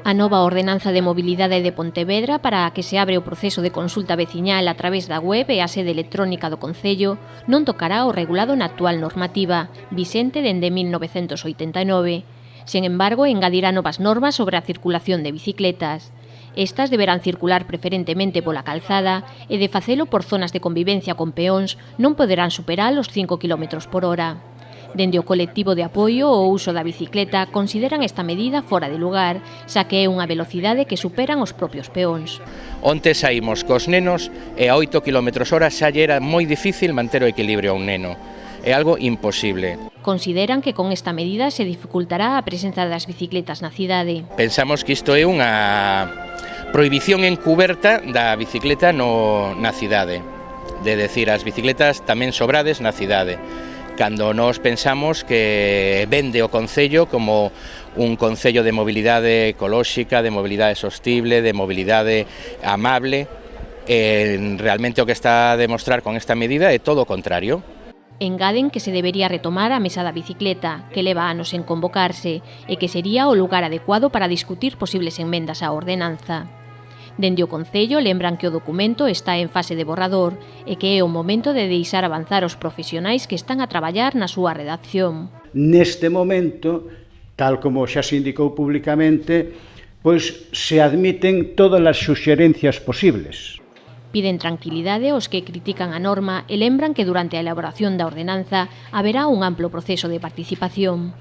A nova ordenanza de mobilidade de Pontevedra para a que se abre o proceso de consulta veciñal a través da web e a sede electrónica do Concello non tocará o regulado na actual normativa, vixente dende 1989. Sen embargo, engadirá novas normas sobre a circulación de bicicletas. Estas deberán circular preferentemente pola calzada e de facelo por zonas de convivencia con peóns non poderán superar os 5 km por hora. Dende o colectivo de apoio ao uso da bicicleta consideran esta medida fora de lugar, xa que é unha velocidade que superan os propios peóns. Onte saímos cos nenos e a 8 km/h xa lle era moi difícil manter o equilibrio a un neno. É algo imposible. Consideran que con esta medida se dificultará a presenza das bicicletas na cidade. Pensamos que isto é unha prohibición encuberta da bicicleta na cidade. De decir, as bicicletas tamén sobrades na cidade. Cando nós pensamos que vende o Concello como un Concello de mobilidade ecolóxica, de mobilidade sostible, de mobilidade amable, realmente o que está a demostrar con esta medida é todo o contrario. Engaden que se debería retomar a mesa da bicicleta, que leva anos en convocarse, e que sería o lugar adecuado para discutir posibles enmendas á ordenanza. Dende o Concello lembran que o documento está en fase de borrador e que é o momento de deixar avanzar os profesionais que están a traballar na súa redacción. Neste momento, tal como xa se indicou públicamente, pois se admiten todas as suxerencias posibles. Piden tranquilidade aos que critican a norma e lembran que durante a elaboración da ordenanza haberá un amplo proceso de participación.